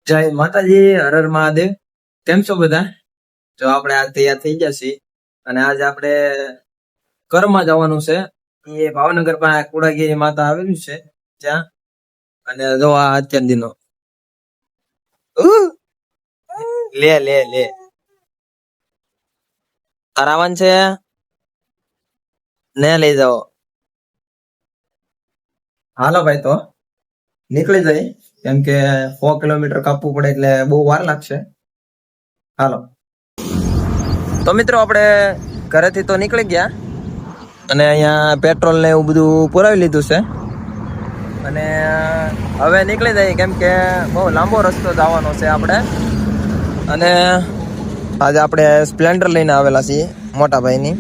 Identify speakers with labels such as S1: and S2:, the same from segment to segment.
S1: જય માતાજી, હર હર મહાદેવ. કેમ છો બધા? જો આપણે આ તૈયાર થઈ ગયા છીએ અને આજે આપણે કરમાં જવાનું છે. એ ભાવનગર પાસે કુળાગીરી માતા આવેલું છે ત્યાં. અને જો આ અત્યાર દિનો લે લે લે તારાવન છે ને લઈ જાઓ. હાલો ભાઈ, તો નીકળી જાય કેમ કે 100 કિલોમીટર કાપવું પડે એટલે બહુ વાર લાગશે. હાલો તો મિત્રો, આપણે ઘરેથી તો નીકળી ગયા અને અહીંયા પેટ્રોલ ને એવું બધું પુરાવી લીધું છે અને હવે નીકળી જાય કેમ કે બહુ લાંબો રસ્તો જવાનો છે આપણે. અને આજે આપણે સ્પ્લેન્ડર લઈને આવેલા છીએ મોટા ભાઈની.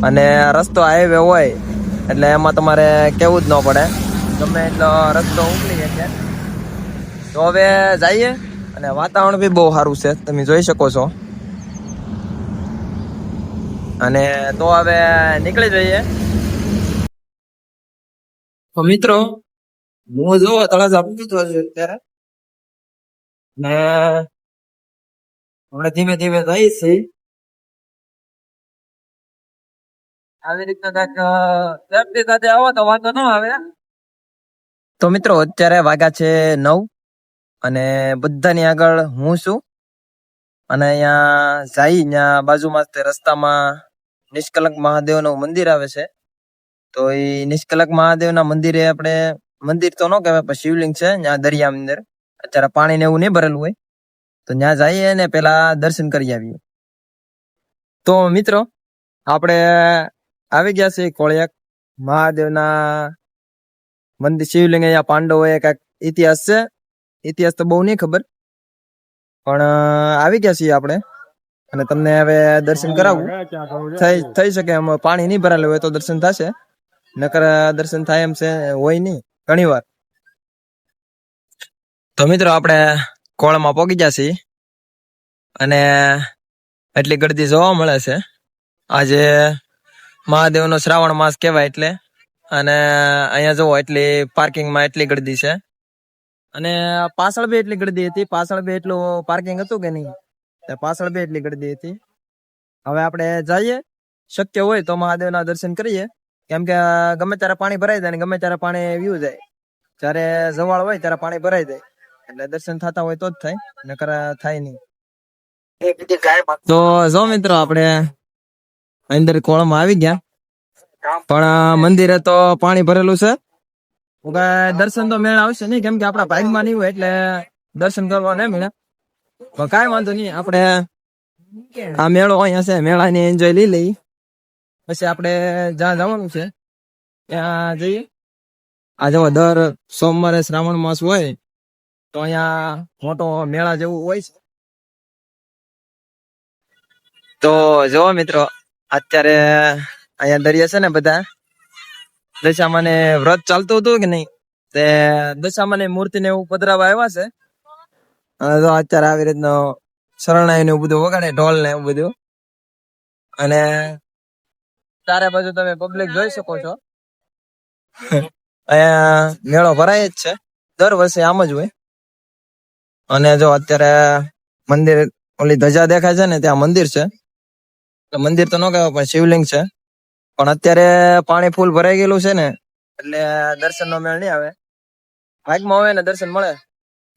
S1: અને રસ્તો હાઈવે હોય એટલે એમાં તમારે કેવું જ ન પડે, ગમે એટલો રસ્તો ઉકલી શકે. તો હવે જઈએ. અને વાતાવરણ બી બહુ સારું છે, તમે જોઈ શકો છો. અને તો હવે નીકળી જઈએ. તો મિત્રો, હું જો તળાજા પહોંચતો છું અત્યારે ને આપણે ધીમે ધીમે જઈએ છીએ. આવી રીતના કઈક સેફટી સાથે આવો તો વાંધો ન આવે. તો મિત્રો, અત્યારે વાગ્યા છે 9 અને બધાની આગળ હું છું. અને અહીંયા જાય ત્યાં બાજુમાં તે રસ્તામાં નિષ્કલંક મહાદેવનું મંદિર આવે છે. તો એ નિષ્કલંક મહાદેવના મંદિરે આપણે, મંદિર તો ન કહેવાય પણ શિવલિંગ છે ત્યાં દરિયાની અંદર. અત્યારે પાણી ને એવું નહીં ભરેલું હોય તો ત્યાં જઈએ ને પેલા દર્શન કરી આવીએ. તો મિત્રો, આપણે આવી ગયા છીએ કોળિયાક મહાદેવના મંદિર શિવલિંગ. અહીંયા પાંડવોએ કઈક ઇતિહાસ છે. ઇતિહાસ તો બહુ નહીં ખબર, પણ આવી ગયા છીએ આપણે. અને તમને હવે દર્શન કરાવું. થઈ શકે એમ પાણી નહીં ભરાયેલું હોય તો દર્શન થશે, નકર દર્શન થાય એમ છે હોય નહીં ઘણી વાર. તો મિત્રો, આપણે કોળમાં પહોંચી ગયા છીએ અને એટલી ગળદી જોવા મળે છે. આજે મહાદેવનો શ્રાવણ માસ કહેવાય એટલે. અને અહીંયા જોવો એટલી પાર્કિંગમાં એટલી ગળદી છે. અને પાછળ બી એટલી ગળદી હતી. પાછળ બી એટલું પાર્કિંગ હતું કે નહીં, પાછળ બી એટલી ગળદી હતી. હવે આપણે જઈએ, શક્ય હોય તો મહાદેવના દર્શન કરીએ. કેમ કે ગમે ત્યારે પાણી ભરાઈ જાય ને ગમે ત્યારે પાણી વ્યુ જાય. જ્યારે જવાળ હોય ત્યારે પાણી ભરાઈ જાય એટલે દર્શન થતા હોય તો જ થાય, નકર થાય નહીં. તો જો મિત્રો, આપણે અંદર કોળમાં આવી ગયા પણ મંદિરે તો પાણી ભરેલું છે. દર્શન તો મેળ આવશે નહીં કેમ કે આપણા ભાગમાં નહીં હોય એટલે દર્શન કરવા નહીં મળે. પણ કાંઈ વાંધો નહીં, આપણે આ મેળો અહીંયા છે, મેળાની એન્જોય લઈ લઈ. પછી આપણે જ્યાં જવાનું છે ત્યાં જઈએ. આ જો દર સોમવારે શ્રાવણ માસ હોય તો અહીંયા મોટો મેળા જેવું હોય છે. તો જો મિત્રો, અત્યારે અહીંયા દરિયા છે ને, બધા દશામાને વ્રત ચાલતું હતું કે નહીં, તે દશામાની મૂર્તિ ને એવું પધરાવા આવ્યા છે. અને તો અત્યારે આવી રીતનો શરણાઈ ને એવું બધું વગાડે, ઢોલ ને એવું બધું. અને ચારે બાજુ તમે પબ્લિક જોઈ શકો છો. અહીંયા મેળો ભરાય જ છે, દર વર્ષે આમ જ હોય. અને જો અત્યારે મંદિર, ઓલી ધજા દેખાય છે ને, ત્યાં મંદિર છે. મંદિર તો ન કહેવાય પણ શિવલિંગ છે. પણ અત્યારે પાણી ફૂલ ભરાઈ ગયેલું છે ને એટલે દર્શન નો મેળ નહીં આવે. ભાગમાં હોય ને દર્શન મળે,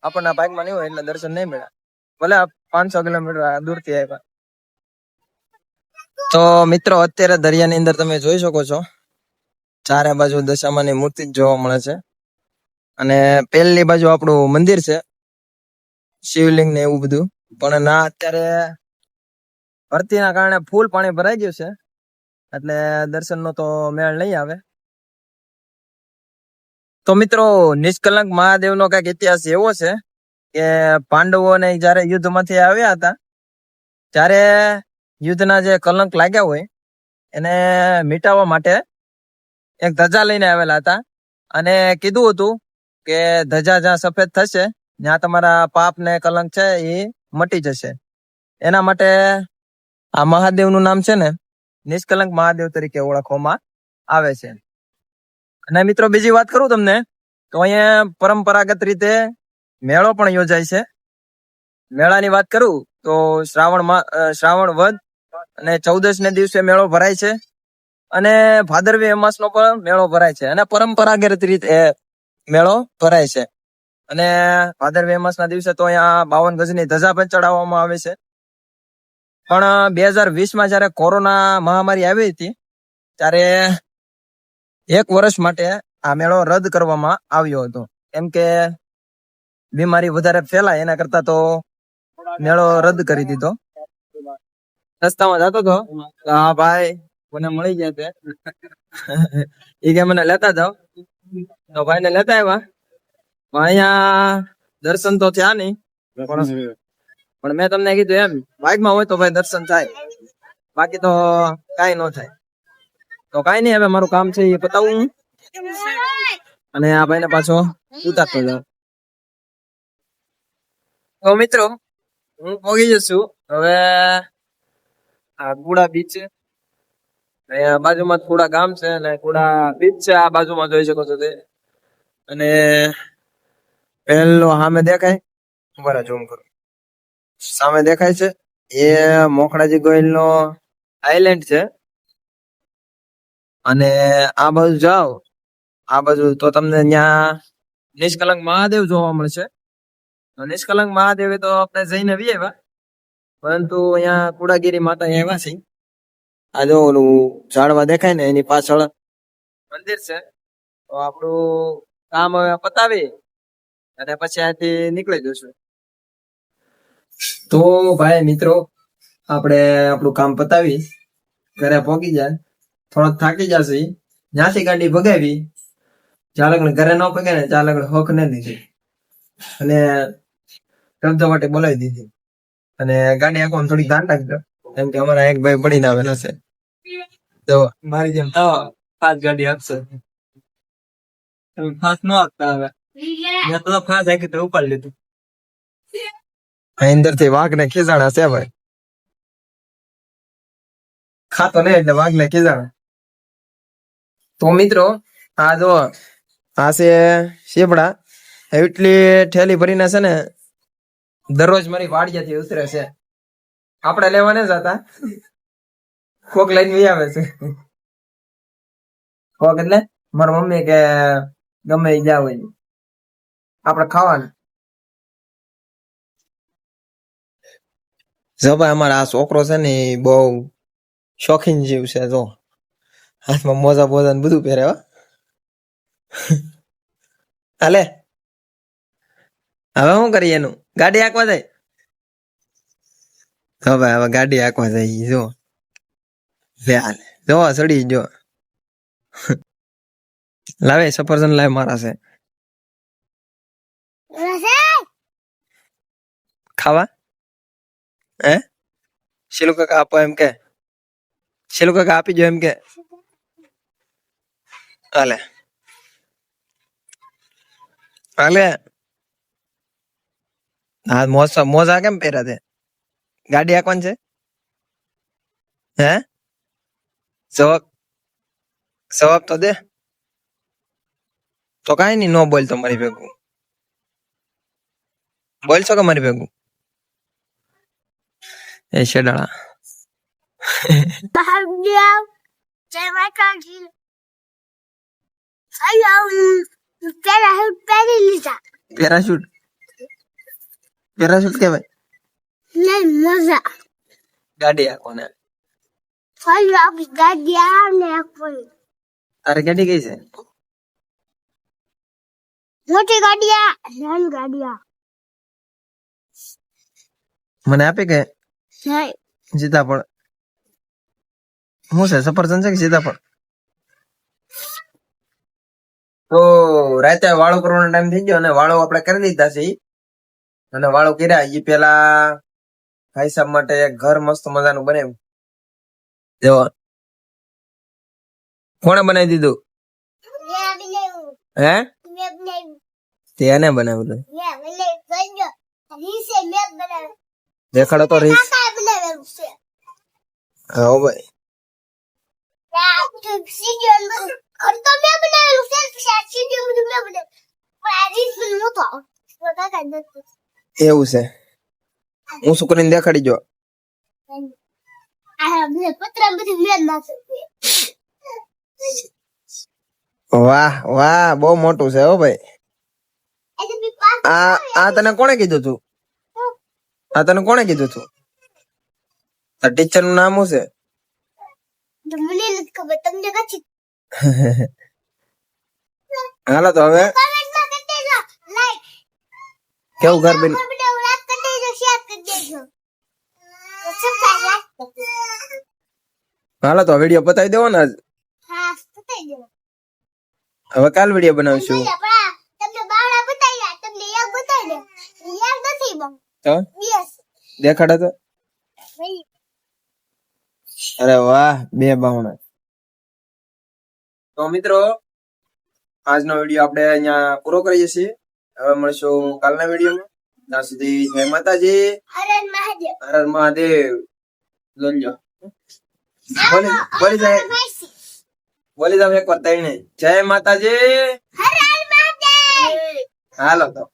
S1: આપણના ભાગમાં નહીં હોય એટલે દર્શન નહીં મળે. ભલે 500 કિલોમીટર દૂરથી આવ્યા. તો મિત્રો, અત્યારે દરિયાની અંદર તમે જોઈ શકો છો, ચારે બાજુ દશામાની મૂર્તિ જોવા મળે છે. અને પહેલી બાજુ આપણું મંદિર છે, શિવલિંગ ને એવું બધું. પણ ના, અત્યારે ભરતીના કારણે ફૂલ પાણી ભરાઈ ગયું છે એટલે દર્શનનો તો મેળ નહીં આવે. તો મિત્રો, નિષ્કલંક મહાદેવનો કઈક ઇતિહાસ એવો છે કે પાંડવોને જયારે યુદ્ધમાંથી આવ્યા હતા ત્યારે યુદ્ધના જે કલંક લાગ્યા હોય એને મિટાવવા માટે એક ધજા લઈને આવેલા હતા. અને કીધું હતું કે ધજા જ્યાં સફેદ થશે ત્યાં તમારા પાપ ને કલંક છે એ મટી જશે. એના માટે આ મહાદેવનું નામ છે ને, નિષ્કલંક મહાદેવ તરીકે ઓળખવામાં આવે છે. અને મિત્રો, બીજી વાત કરું તમને તો અહીંયા પરંપરાગત રીતે મેળો પણ યોજાય છે. મેળાની વાત કરું તો શ્રાવણ વદ અને 14 ને દિવસે મેળો ભરાય છે અને ભાદરવી અમાસ નો પણ મેળો ભરાય છે અને પરંપરાગત રીતે મેળો ભરાય છે. અને ભાદરવી અમાસ ના દિવસે તો અહીંયા 52 ગજની ધજા પણ ચડાવવામાં આવે છે. પણ 2020 જયારે કોરોના મહામારી આવી હતી ત્યારે 1 વર્ષ માટે આ મેળો રદ કરવામાં આવ્યો હતો, કેમ કે બીમારી વધારે ફેલાય એના કરતા તો મેળો રદ કરી દીધો. રસ્તામાં જતો હતો હા ભાઈ મને મળી ગયા તે એ કે મને લેતા જાવ, તો ભાઈ ને લેતા આવ્યા. અહીંયા દર્શન તો થયા નહીં, પણ મેં તમને કીધું એમ બાઇકમાં હોય તો ભાઈ દર્શન થાય, બાકી તો કઈ ન થાય. તો કઈ નહીં, હવે મારું કામ છે એ પતાવું અને આ ભાઈ ને પાછો ઉતારતો જાઉં. તો મિત્રો હું પહોંચી જશું હવે આ કુડા બીચ છે, અહીંયા બાજુમાં કુડા ગામ છે અને કુડા બીચ છે, આ બાજુમાં જોઈ શકો છો તે. અને પેલો સામે દેખાય, બરાબર ઝૂમ કરો, સામે દેખાય છે એ મોખડાજી ગોહિલ નો આઈલેન્ડ છે. અને આ બાજુ જાઓ, આ બાજુ તો તમને ત્યાં નિષ્કલંક મહાદેવ જોવા મળશે. નિષ્કલંક મહાદેવ તો આપણે જઈને વી આવ્યા, પરંતુ અહીંયા કુડાગીરી માતા આવ્યા છે. આ જો ઓલું ઝાડવા દેખાય ને એની પાછળ મંદિર છે. તો આપણું કામ હવે પતાવી અને પછી અહીંથી નીકળી જશું. તો ભાઈ મિત્રો આપણે આપણું કામ પતાવી ઘરે પહોંચી જાય, થોડોક થાકી જશે. જ્યાંથી ગાડી ભગાવી જ્યાં લગન ઘરે ન પગે ને ત્યાં લગન હોક ને દીધી અને રમતા માટે બોલાવી દીધી. અને ગાડી આખો થોડીક ધ્યાન રાખજો, કેમ કે અમારા એક ભાઈ પડીને આવેલો છે. તો મારી જેમ ફાસ્ટ ગાડી આપશે, ફાસ્ટ ન આપતા હવે મેં તો ફાસ્ટ આખી તો ઉપાડી લીધું. અંદર થી વાઘ ને ખીજાણા છે ભાઈ, ખાતો નહીં એટલે વાઘ ને ખીજાણા. તો મિત્રો આ જો આ છે શેપડા, એટલી ઠેલી ભરીને છે ને દરરોજ મારી વાડિયાથી ઉતરે છે. આપણે લેવા ન જતા, કોક લઈને વી આવે છે. કોક એટલે મારા મમ્મી કે ગમે એ જાવ આપણે ખાવાના. જો ભાઈ અમારા આ છોકરો છે ને એ બહુ શોખીન જીવ છે. જો હાથમાં મોજા બોજા ને બધું પહેરે. હાલે હવે શું કરીએ એનું, ગાડી હાંકવા જાય. તો ભાઈ હવે ગાડી હાંકવા જાય. જો લે હાલે જો સડી જો લાવે સફરજન લાવે મારા છે ખાવા. હે શીલુ કાકા આપો એમ કે, શીલુ કાકા આપી જો એમ કે. હાલે હાલે હા મોજા કેમ પહેર્યા તે, ગાડી હાંકવાની છે. હે જવાબ તો દે. તો કઈ નઈ, નો બોલ તો મારી ભેગું બોલશો કે મારી ભેગું એ શેડાળા. પેરાશૂટ પેરાશૂટ કેવાય ગાડી આખો ને. તારે ગાડી કઈ છે?
S2: મોટી ગાડિયા, નાની ગાડિયા.
S1: મને આપે કે સીતાફળ? શું છે, સફરજન છે કે સીતાફળ? તો રાતે વાળો કરવાનો ટાઈમ થઈ ગયો અને વાળો આપણે કરી દીધા છે. અને વાળો કર્યા એ પેલા ભાઈ સાહેબ માટે એક ઘર મસ્ત મજાનું બનાવ્યું. જો કોણે બનાવી દીધું? હે તેને બનાવ્યું? દેખાડો તો રીસ. હા ભાઈ
S2: કાકા નથી.
S1: એવું છે હું શું કરીને દેખાડી જો
S2: આ બધે પતરા બધી મેલ નાખે.
S1: વાહ વાહ બહુ મોટું છે હો ભાઈ
S2: એટલે બી પાસ
S1: આ તને કોણે કીધું તું આ તને કોણે કીધું તું આ ટીચર નું નામ શું છે
S2: તો મને નથી ખબર, તમને કચ્છી
S1: હાલો તો હવે
S2: કમેન્ટમાં કરી દેજો લાઈક.
S1: કેવું ઘર બન
S2: વિડિયો લાઈક કરી દેજો, શેર કરી દેજો. સબસ્ક્રાઇબ લાઈક કરી દેજો.
S1: હાલો તો વિડીયો પતાવી દેવો ને આજ
S2: હા બતાવી દેજો.
S1: હવે કાલ વિડીયો બનાવશું
S2: પણ તમને બાવડા બતાવ્યા, તમને એક બતાવી દે. એક નથી બમ.
S1: તો
S2: યસ.
S1: દેખાડે તો અરે વાહ બે બાવણા તો મિત્રો આજનો વિડીયો આપણે અહીંયા પૂરો કરીએ છીએ હવે મળશું કાલના વિડીયોમાં ત્યાં સુધી જય માતાજી
S2: હરે મહાદેવ.
S1: હર હર મહાદેવ જોજો બોલી જાય બોલી જાવ એક વાર તઈને જય માતાજી
S2: હરે મહાદેવ.
S1: હાલો તો